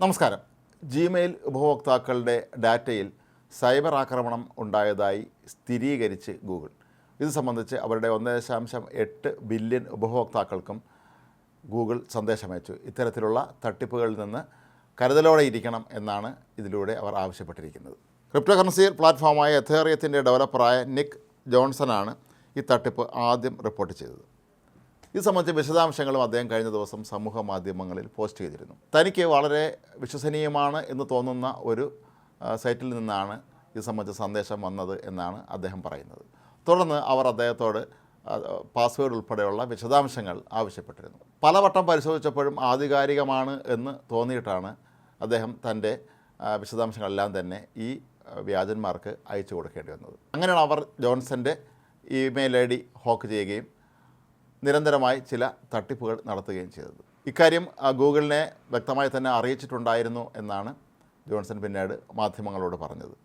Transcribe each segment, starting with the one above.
നമസ്കാരം. ജിമെയിൽ ഉപഭോക്താക്കളുടെ ഡാറ്റയിൽ സൈബർ ആക്രമണം ഉണ്ടായതായി സ്ഥിരീകരിച്ച് ഗൂഗിൾ. ഇത് സംബന്ധിച്ച് അവരുടെ 1.8 ബില്യൺ ഉപഭോക്താക്കൾക്കും ഗൂഗിൾ സന്ദേശമയച്ചു. ഇത്തരത്തിലുള്ള തട്ടിപ്പുകളിൽ നിന്ന് കരുതലോടെ ഇരിക്കണം എന്നാണ് ഇതിലൂടെ അവർ ആവശ്യപ്പെട്ടിരിക്കുന്നത്. ക്രിപ്റ്റോ കറൻസി പ്ലാറ്റ്ഫോമായ എഥേറിയത്തിൻ്റെ ഡെവലപ്പറായ നിക്ക് ജോൺസനാണ് ഈ തട്ടിപ്പ് ആദ്യം റിപ്പോർട്ട് ചെയ്തത്. ഇത് സംബന്ധിച്ച വിശദാംശങ്ങളും അദ്ദേഹം കഴിഞ്ഞ ദിവസം സമൂഹ മാധ്യമങ്ങളിൽ പോസ്റ്റ് ചെയ്തിരുന്നു. തനിക്ക് വളരെ വിശ്വസനീയമാണ് എന്ന് തോന്നുന്ന ഒരു സൈറ്റിൽ നിന്നാണ് ഇത് സംബന്ധിച്ച സന്ദേശം വന്നത് എന്നാണ് അദ്ദേഹം പറയുന്നത്. തുടർന്ന് അവർ അദ്ദേഹത്തോട് പാസ്വേഡ് ഉൾപ്പെടെയുള്ള വിശദാംശങ്ങൾ ആവശ്യപ്പെട്ടിരുന്നു. പലവട്ടം പരിശോധിച്ചപ്പോഴും ആധികാരികമാണ് എന്ന് തോന്നിയിട്ടാണ് അദ്ദേഹം തൻ്റെ വിശദാംശങ്ങളെല്ലാം തന്നെ ഈ വ്യാജന്മാർക്ക് അയച്ചു കൊടുക്കേണ്ടി വന്നത്. അങ്ങനെയാണ് അവർ ജോൺസൻ്റെ ഇമെയിൽ ID ഹോക്ക് ചെയ്യുകയും നിരന്തരമായി ചില തട്ടിപ്പുകൾ നടത്തുകയും ചെയ്തത്. ഇക്കാര്യം ഗൂഗിളിനെ വ്യക്തമായി തന്നെ അറിയിച്ചിട്ടുണ്ടായിരുന്നു എന്നാണ് ജോൺസൺ പിന്നീട് മാധ്യമങ്ങളോട് പറഞ്ഞത്.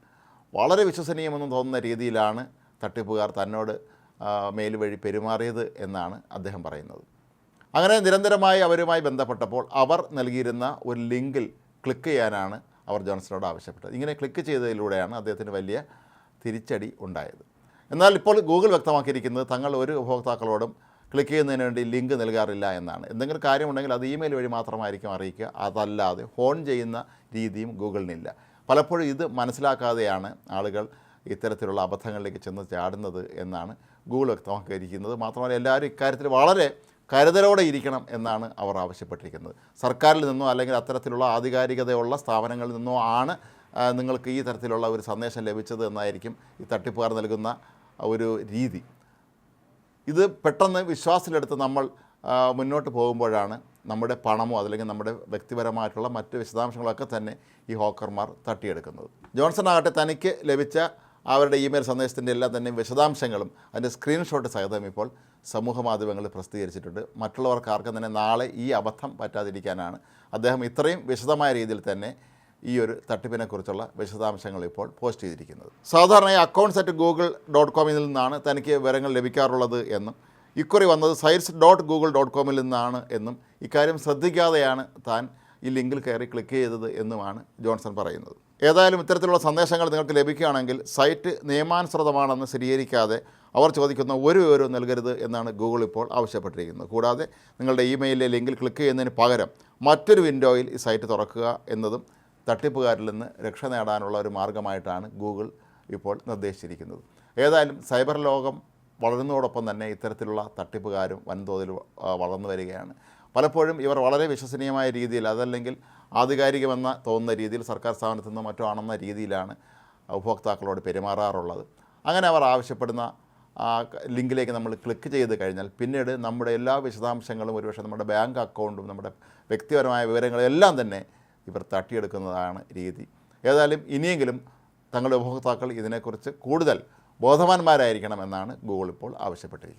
വളരെ വിശ്വസനീയമെന്ന് തോന്നുന്ന രീതിയിലാണ് തട്ടിപ്പുകാർ തന്നോട് മെയിൽ വഴി പെരുമാറിയത് എന്നാണ് അദ്ദേഹം പറയുന്നത്. അങ്ങനെ നിരന്തരമായി അവരുമായി ബന്ധപ്പെട്ടപ്പോൾ അവർ നൽകിയിരുന്ന ഒരു ലിങ്കിൽ ക്ലിക്ക് ചെയ്യാനാണ് അവർ ജോൺസനോട് ആവശ്യപ്പെട്ടത്. ഇങ്ങനെ ക്ലിക്ക് ചെയ്തതിലൂടെയാണ് അദ്ദേഹത്തിന് വലിയ തിരിച്ചടി ഉണ്ടായത്. എന്നാൽ ഇപ്പോൾ ഗൂഗിൾ വ്യക്തമാക്കിയിരിക്കുന്നത് തങ്ങൾ ഒരു ഉപഭോക്താക്കളോടും ക്ലിക്ക് ചെയ്യുന്നതിന് വേണ്ടി ലിങ്ക് നൽകാറില്ല എന്നാണ്. എന്തെങ്കിലും കാര്യമുണ്ടെങ്കിൽ അത് ഇമെയിൽ വഴി മാത്രമായിരിക്കും അറിയിക്കുക, അതല്ലാതെ ഫോൺ ചെയ്യുന്ന രീതിയും ഗൂഗിളിനില്ല. പലപ്പോഴും ഇത് മനസ്സിലാക്കാതെയാണ് ആളുകൾ ഇത്തരത്തിലുള്ള അബദ്ധങ്ങളിലേക്ക് ചെന്ന് ചാടുന്നത് എന്നാണ് ഗൂഗിൾ വ്യക്തമാക്കിയിരിക്കുന്നത്. മാത്രമല്ല എല്ലാവരും ഇക്കാര്യത്തിൽ വളരെ കരുതലോടെ ഇരിക്കണം എന്നാണ് അവർ ആവശ്യപ്പെട്ടിരിക്കുന്നത്. സർക്കാരിൽ നിന്നോ അല്ലെങ്കിൽ അത്തരത്തിലുള്ള ആധികാരികതയുള്ള സ്ഥാപനങ്ങളിൽ നിന്നോ ആണ് നിങ്ങൾക്ക് ഈ തരത്തിലുള്ള ഒരു സന്ദേശം ലഭിച്ചത് എന്നായിരിക്കും ഈ തട്ടിപ്പുകാർ നൽകുന്ന ഒരു രീതി. ഇത് പെട്ടെന്ന് വിശ്വാസത്തിലെടുത്ത് നമ്മൾ മുന്നോട്ട് പോകുമ്പോഴാണ് നമ്മുടെ പണമോ അല്ലെങ്കിൽ നമ്മുടെ വ്യക്തിപരമായിട്ടുള്ള മറ്റ് വിശദാംശങ്ങളൊക്കെ തന്നെ ഈ ഹോക്കർമാർ തട്ടിയെടുക്കുന്നത്. ജോൺസൺ ആകട്ടെ തനിക്ക് ലഭിച്ച അവരുടെ ഇമെയിൽ സന്ദേശത്തിൻ്റെ എല്ലാം തന്നെ വിശദാംശങ്ങളും അതിൻ്റെ സ്ക്രീൻഷോട്ട് സഹിതം ഇപ്പോൾ സമൂഹ മാധ്യമങ്ങളിൽ പ്രസിദ്ധീകരിച്ചിട്ടുണ്ട്. മറ്റുള്ളവർക്ക് ആർക്കും തന്നെ നാളെ ഈ അബദ്ധം പറ്റാതിരിക്കാനാണ് അദ്ദേഹം ഇത്രയും വിശദമായ രീതിയിൽ തന്നെ ഈ ഒരു തട്ടിപ്പിനെക്കുറിച്ചുള്ള വിശദാംശങ്ങൾ ഇപ്പോൾ പോസ്റ്റ് ചെയ്തിരിക്കുന്നത്. സാധാരണയായി accounts@google.com നിന്നാണ് തനിക്ക് വിവരങ്ങൾ ലഭിക്കാറുള്ളത് എന്നും ഇക്കുറി വന്നത് sites.google.com നിന്നാണ് എന്നും ഇക്കാര്യം ശ്രദ്ധിക്കാതെയാണ് താൻ ഈ ലിങ്കിൽ കയറി ക്ലിക്ക് ചെയ്തത് എന്നുമാണ് ജോൺസൺ പറയുന്നത്. ഏതായാലും ഇത്തരത്തിലുള്ള സന്ദേശങ്ങൾ നിങ്ങൾക്ക് ലഭിക്കുകയാണെങ്കിൽ സൈറ്റ് നിയമാനുസൃതമാണെന്ന് സ്ഥിരീകരിക്കാതെ അവർ ചോദിക്കുന്ന ഒരു വിവരവും നൽകരുത് എന്നാണ് ഗൂഗിൾ ഇപ്പോൾ ആവശ്യപ്പെട്ടിരിക്കുന്നത്. കൂടാതെ നിങ്ങളുടെ ഇമെയിലിലെ ലിങ്കിൽ ക്ലിക്ക് ചെയ്യുന്നതിന് പകരം മറ്റൊരു വിൻഡോയിൽ ഈ സൈറ്റ് തുറക്കുക എന്നതും തട്ടിപ്പുകാരിൽ നിന്ന് രക്ഷ നേടാനുള്ള ഒരു മാർഗ്ഗമായിട്ടാണ് ഗൂഗിൾ ഇപ്പോൾ നിർദ്ദേശിച്ചിരിക്കുന്നത്. ഏതായാലും സൈബർ ലോകം വളരുന്നതോടൊപ്പം തന്നെ ഇത്തരത്തിലുള്ള തട്ടിപ്പുകാരും വൻതോതിൽ വളർന്നു വരികയാണ്. പലപ്പോഴും ഇവർ വളരെ വിശ്വസനീയമായ രീതിയിൽ അതല്ലെങ്കിൽ ആധികാരികമെന്ന തോന്നുന്ന രീതിയിൽ സർക്കാർ സ്ഥാപനത്തിൽ നിന്നോ മറ്റോ ആണെന്ന രീതിയിലാണ് ഉപഭോക്താക്കളോട് പെരുമാറാറുള്ളത്. അങ്ങനെ അവർ ആവശ്യപ്പെടുന്ന ലിങ്കിലേക്ക് നമ്മൾ ക്ലിക്ക് ചെയ്ത് കഴിഞ്ഞാൽ പിന്നീട് നമ്മുടെ എല്ലാ വിശദാംശങ്ങളും ഒരുപക്ഷെ നമ്മുടെ ബാങ്ക് അക്കൗണ്ടും നമ്മുടെ വ്യക്തിപരമായ വിവരങ്ങളെല്ലാം തന്നെ ഇവർ തട്ടിയെടുക്കുന്നതാണ് രീതി. ഏതായാലും ഇനിയെങ്കിലും തങ്ങളുടെ ഉപഭോക്താക്കൾ ഇതിനെക്കുറിച്ച് കൂടുതൽ ബോധവാന്മാരായിരിക്കണമെന്നാണ് ഗൂഗിൾ ഇപ്പോൾ ആവശ്യപ്പെട്ടിരിക്കുന്നത്.